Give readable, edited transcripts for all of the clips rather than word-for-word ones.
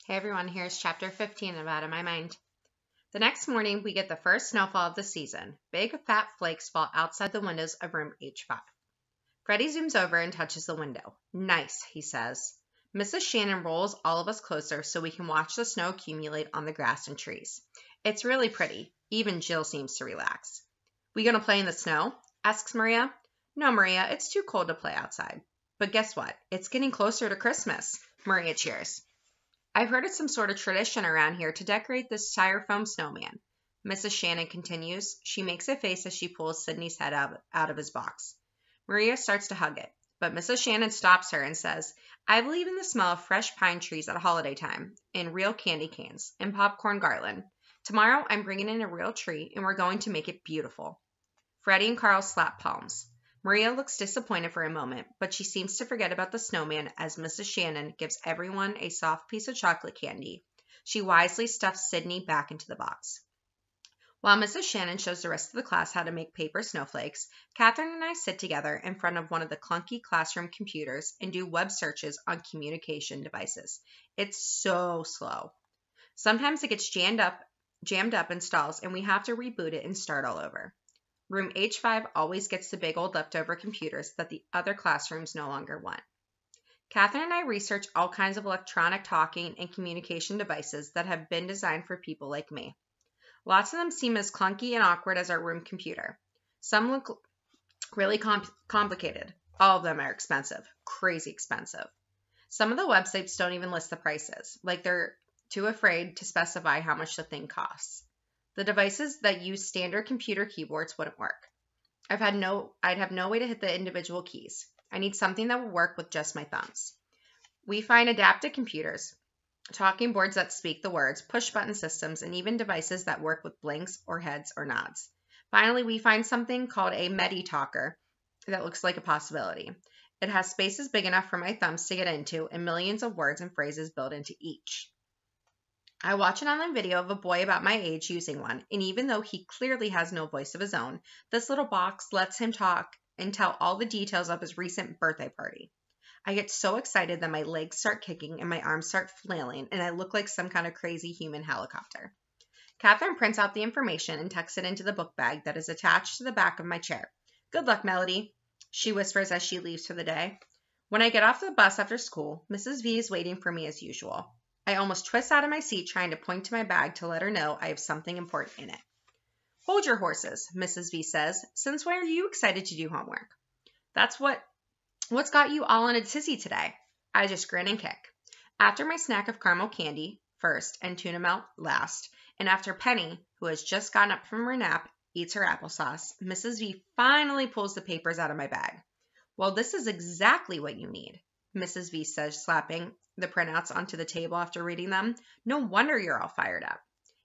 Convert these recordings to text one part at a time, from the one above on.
Hey everyone, here's chapter 15 of Out of My Mind. The next morning, we get the first snowfall of the season. Big, fat flakes fall outside the windows of room H5. Freddie zooms over and touches the window. Nice, he says. Mrs. Shannon rolls all of us closer so we can watch the snow accumulate on the grass and trees. It's really pretty. Even Jill seems to relax. We gonna play in the snow? Asks Maria. No, Maria, it's too cold to play outside. But guess what? It's getting closer to Christmas. Maria cheers. I've heard it's some sort of tradition around here to decorate this styrofoam snowman. Mrs. Shannon continues. She makes a face as she pulls Sydney's head out of his box. Maria starts to hug it, but Mrs. Shannon stops her and says, I believe in the smell of fresh pine trees at holiday time, and real candy canes, and popcorn garland. Tomorrow I'm bringing in a real tree, and we're going to make it beautiful. Freddie and Carl slap palms. Maria looks disappointed for a moment, but she seems to forget about the snowman as Mrs. Shannon gives everyone a soft piece of chocolate candy. She wisely stuffs Sydney back into the box. While Mrs. Shannon shows the rest of the class how to make paper snowflakes, Catherine and I sit together in front of one of the clunky classroom computers and do web searches on communication devices. It's so slow. Sometimes it gets jammed up and stalls, and we have to reboot it and start all over. Room H5 always gets the big old leftover computers that the other classrooms no longer want. Catherine and I research all kinds of electronic talking and communication devices that have been designed for people like me. Lots of them seem as clunky and awkward as our room computer. Some look really complicated. All of them are expensive, crazy expensive. Some of the websites don't even list the prices, like they're too afraid to specify how much the thing costs. The devices that use standard computer keyboards wouldn't work. I'd have no way to hit the individual keys. I need something that will work with just my thumbs. We find adapted computers, talking boards that speak the words, push-button systems, and even devices that work with blinks or heads or nods. Finally, we find something called a MediTalker that looks like a possibility. It has spaces big enough for my thumbs to get into and millions of words and phrases built into each. I watch an online video of a boy about my age using one, and even though he clearly has no voice of his own, this little box lets him talk and tell all the details of his recent birthday party. I get so excited that my legs start kicking and my arms start flailing, and I look like some kind of crazy human helicopter. Catherine prints out the information and tucks it into the book bag that is attached to the back of my chair. Good luck, Melody, she whispers as she leaves for the day. When I get off the bus after school, Mrs. V is waiting for me as usual. I almost twist out of my seat trying to point to my bag to let her know I have something important in it. Hold your horses, Mrs. V says. Since when are you excited to do homework? That's what's got you all in a tizzy today? I just grin and kick. After my snack of caramel candy first and tuna melt last, and after Penny, who has just gotten up from her nap, eats her applesauce, Mrs. V finally pulls the papers out of my bag. Well, this is exactly what you need, Mrs. V says, slapping the printouts onto the table after reading them. No wonder you're all fired up.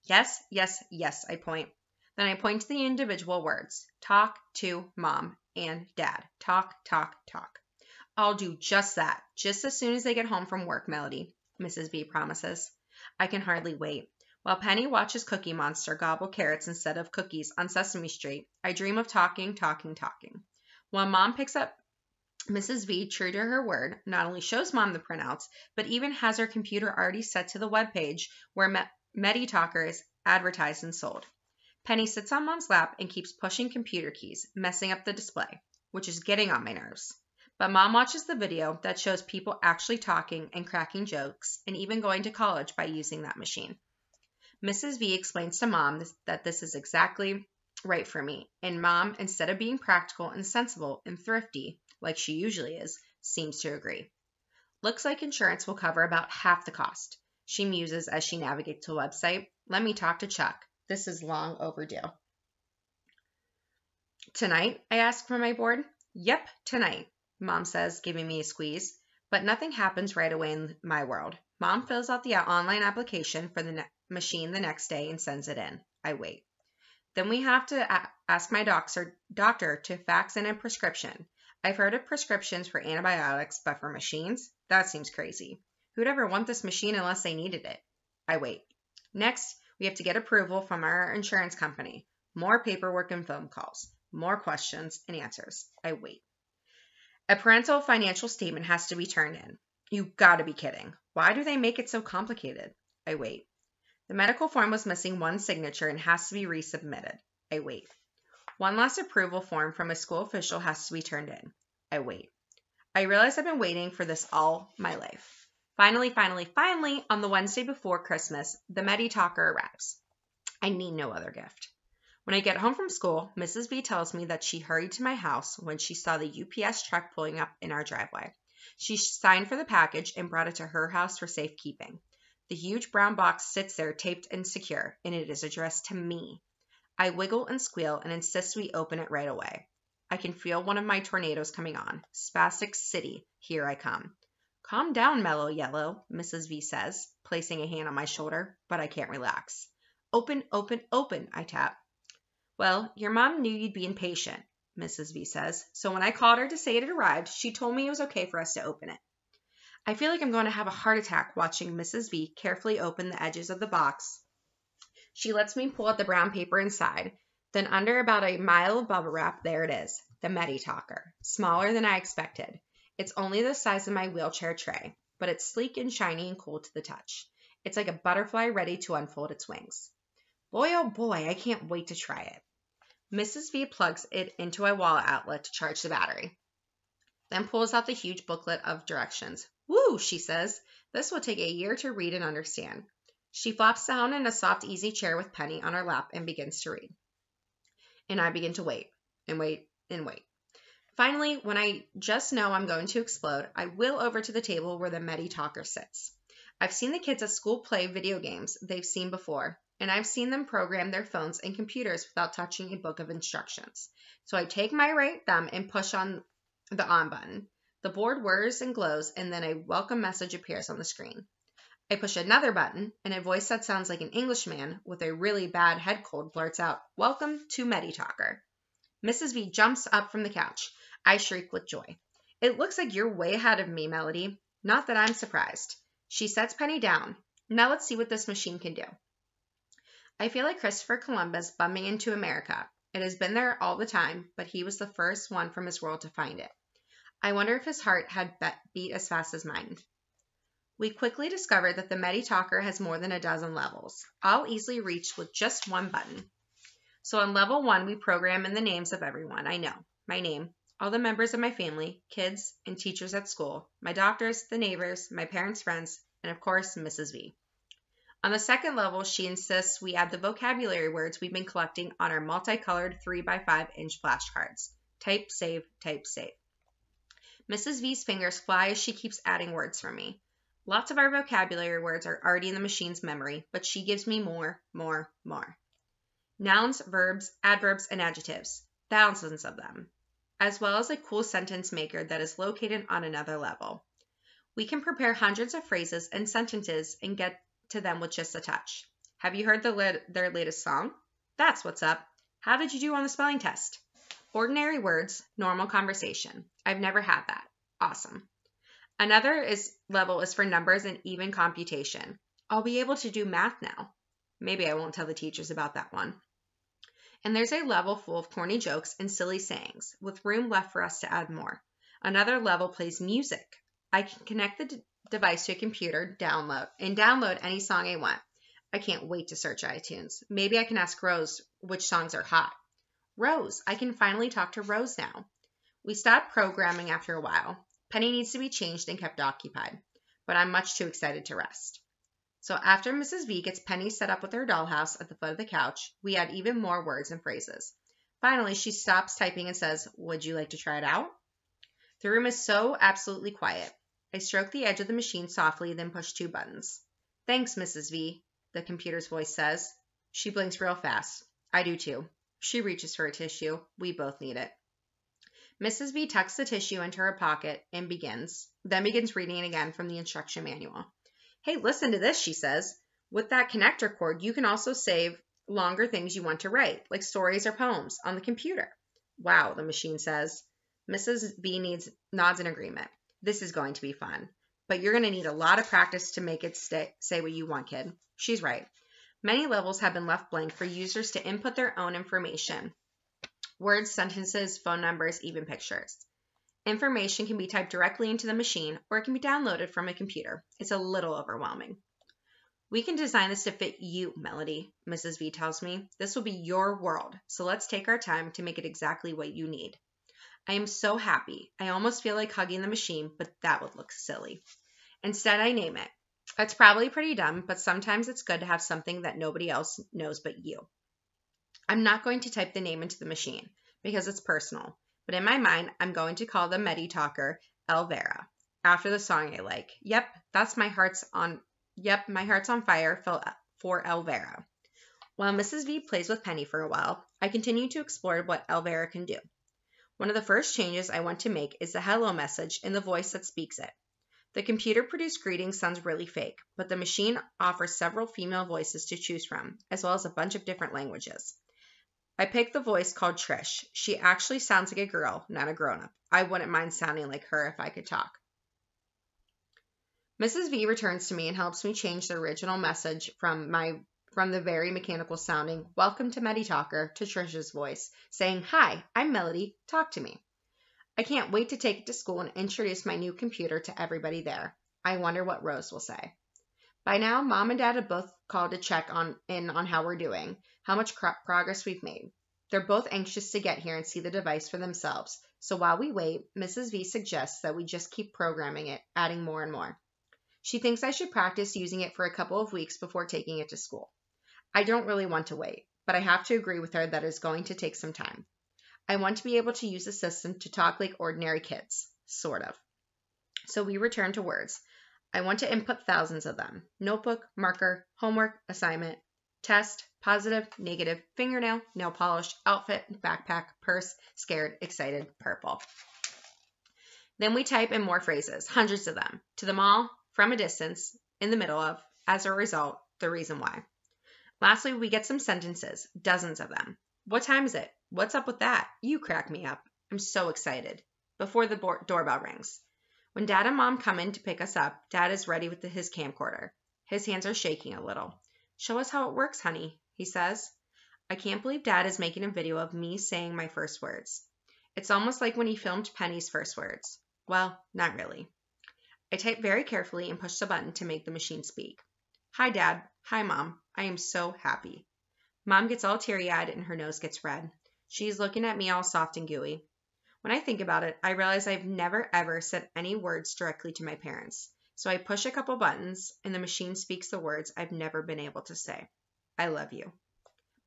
Yes, yes, yes, I point. Then I point to the individual words. Talk to Mom and Dad. Talk, talk, talk. I'll do just that, just as soon as they get home from work, Melody, Mrs. V promises. I can hardly wait. While Penny watches Cookie Monster gobble carrots instead of cookies on Sesame Street, I dream of talking, talking, talking. While Mom picks up Mrs. V, true to her word, not only shows Mom the printouts, but even has her computer already set to the webpage where MediTalker is advertised and sold. Penny sits on Mom's lap and keeps pushing computer keys, messing up the display, which is getting on my nerves. But Mom watches the video that shows people actually talking and cracking jokes and even going to college by using that machine. Mrs. V explains to Mom that this is exactly right for me, and Mom, instead of being practical and sensible and thrifty, like she usually is, seems to agree. Looks like insurance will cover about half the cost, she muses as she navigates to the website. Let me talk to Chuck. This is long overdue. Tonight? I ask from my board. Yep, tonight, Mom says, giving me a squeeze. But nothing happens right away in my world. Mom fills out the online application for the machine the next day and sends it in. I wait. Then we have to ask my doctor to fax in a prescription. I've heard of prescriptions for antibiotics, but for machines? That seems crazy. Who'd ever want this machine unless they needed it? I wait. Next, we have to get approval from our insurance company. More paperwork and phone calls. More questions and answers. I wait. A parental financial statement has to be turned in. You gotta be kidding. Why do they make it so complicated? I wait. The medical form was missing one signature and has to be resubmitted. I wait. One last approval form from a school official has to be turned in. I wait. I realize I've been waiting for this all my life. Finally, on the Wednesday before Christmas, the MediTalker arrives. I need no other gift. When I get home from school, Mrs. V tells me that she hurried to my house when she saw the UPS truck pulling up in our driveway. She signed for the package and brought it to her house for safekeeping. The huge brown box sits there taped and secure, and it is addressed to me. I wiggle and squeal and insist we open it right away. I can feel one of my tornadoes coming on. Spastic City, here I come. Calm down, Mellow Yellow, Mrs. V says, placing a hand on my shoulder, but I can't relax. Open, open, open, I tap. Well, your mom knew you'd be impatient, Mrs. V says, so when I called her to say it had arrived, she told me it was okay for us to open it. I feel like I'm going to have a heart attack watching Mrs. V carefully open the edges of the box. She lets me pull out the brown paper inside. Then under about a mile of bubble wrap, there it is, the MediTalker. Smaller than I expected. It's only the size of my wheelchair tray, but it's sleek and shiny and cool to the touch. It's like a butterfly ready to unfold its wings. Boy, oh boy, I can't wait to try it. Mrs. V plugs it into a wall outlet to charge the battery, then pulls out the huge booklet of directions. Woo, she says. This will take a year to read and understand. She flops down in a soft, easy chair with Penny on her lap and begins to read. And I begin to wait and wait and wait. Finally, when I just know I'm going to explode, I wheel over to the table where the MediTalker sits. I've seen the kids at school play video games they've seen before, and I've seen them program their phones and computers without touching a book of instructions. So I take my right thumb and push on the on button. The board whirs and glows, and then a welcome message appears on the screen. I push another button, and a voice that sounds like an Englishman with a really bad head cold blurts out, "Welcome to MediTalker." Mrs. V jumps up from the couch. I shriek with joy. "It looks like you're way ahead of me, Melody." Not that I'm surprised. She sets Penny down. Now let's see what this machine can do. I feel like Christopher Columbus bumming into America. It has been there all the time, but he was the first one from his world to find it. I wonder if his heart had beat as fast as mine. We quickly discovered that the MediTalker has more than a dozen levels, all easily reached with just one button. So on level 1, we program in the names of everyone I know. My name, all the members of my family, kids, and teachers at school, my doctors, the neighbors, my parents' friends, and of course, Mrs. V. On the second level, she insists we add the vocabulary words we've been collecting on our multicolored 3x5-inch flashcards. Type, save, type, save. Mrs. V's fingers fly as she keeps adding words for me. Lots of our vocabulary words are already in the machine's memory, but she gives me more. Nouns, verbs, adverbs, and adjectives. Thousands of them. As well as a cool sentence maker that is located on another level. We can prepare hundreds of phrases and sentences and get to them with just a touch. Have you heard their latest song? That's what's up. How did you do on the spelling test? Ordinary words, normal conversation. I've never had that. Awesome. Another level is for numbers and even computation. I'll be able to do math now. Maybe I won't tell the teachers about that one. And there's a level full of corny jokes and silly sayings, with room left for us to add more. Another level plays music. I can connect the device to a computer, download any song I want. I can't wait to search iTunes. Maybe I can ask Rose which songs are hot. Rose, I can finally talk to Rose now. We stopped programming after a while. Penny needs to be changed and kept occupied, but I'm much too excited to rest. So after Mrs. V gets Penny set up with her dollhouse at the foot of the couch, we add even more words and phrases. Finally, she stops typing and says, "Would you like to try it out?" The room is so absolutely quiet. I stroke the edge of the machine softly, then push 2 buttons. "Thanks, Mrs. V," the computer's voice says. She blinks real fast. I do too. She reaches for a tissue. We both need it. Mrs. V tucks the tissue into her pocket and begins reading it again from the instruction manual. "Hey, listen to this," she says. "With that connector cord, you can also save longer things you want to write, like stories or poems, on the computer." "Wow," the machine says. Mrs. V nods in agreement. "This is going to be fun, but you're going to need a lot of practice to make it say what you want, kid." She's right. Many levels have been left blank for users to input their own information. Words, sentences, phone numbers, even pictures. Information can be typed directly into the machine, or it can be downloaded from a computer. It's a little overwhelming. We can design this to fit you, Melody, Mrs. V tells me. This will be your world, so let's take our time to make it exactly what you need. I am so happy. I almost feel like hugging the machine, but that would look silly. Instead, I name it. It's probably pretty dumb, but sometimes it's good to have something that nobody else knows but you. I'm not going to type the name into the machine because it's personal, but in my mind, I'm going to call the MediTalker Elvira, after the song I like. Yep, my heart's on fire for Elvira. While Mrs. V plays with Penny for a while, I continue to explore what Elvira can do. One of the first changes I want to make is the hello message in the voice that speaks it. The computer-produced greeting sounds really fake, but the machine offers several female voices to choose from, as well as a bunch of different languages. I picked the voice called Trish. She actually sounds like a girl, not a grown-up. I wouldn't mind sounding like her if I could talk. Mrs. V returns to me and helps me change the original message from the very mechanical sounding "Welcome to MediTalker" to Trish's voice, saying, "Hi, I'm Melody, talk to me." I can't wait to take it to school and introduce my new computer to everybody there. I wonder what Rose will say. By now, Mom and Dad have both called to check in on how we're doing, how much progress we've made. They're both anxious to get here and see the device for themselves, so while we wait, Mrs. V suggests that we just keep programming it, adding more and more. She thinks I should practice using it for a couple of weeks before taking it to school. I don't really want to wait, but I have to agree with her that it's going to take some time. I want to be able to use the system to talk like ordinary kids, sort of. So we return to words. I want to input thousands of them. Notebook, marker, homework, assignment, test, positive, negative, fingernail, nail polish, outfit, backpack, purse, scared, excited, purple. Then we type in more phrases, hundreds of them, to them all, from a distance, in the middle of, as a result, the reason why. Lastly, we get some sentences, dozens of them. What time is it? What's up with that? You crack me up. I'm so excited. Before the doorbell rings. When Dad and Mom come in to pick us up, Dad is ready with his camcorder. His hands are shaking a little. "Show us how it works, honey," he says. I can't believe Dad is making a video of me saying my first words. It's almost like when he filmed Penny's first words. Well, not really. I type very carefully and push the button to make the machine speak. "Hi, Dad. Hi, Mom. I am so happy." Mom gets all teary-eyed and her nose gets red. She's looking at me all soft and gooey. When I think about it, I realize I've never ever said any words directly to my parents. So I push a couple buttons and the machine speaks the words I've never been able to say. "I love you."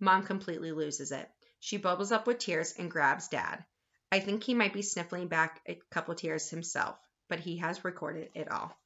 Mom completely loses it. She bubbles up with tears and grabs Dad. I think he might be sniffling back a couple tears himself, but he has recorded it all.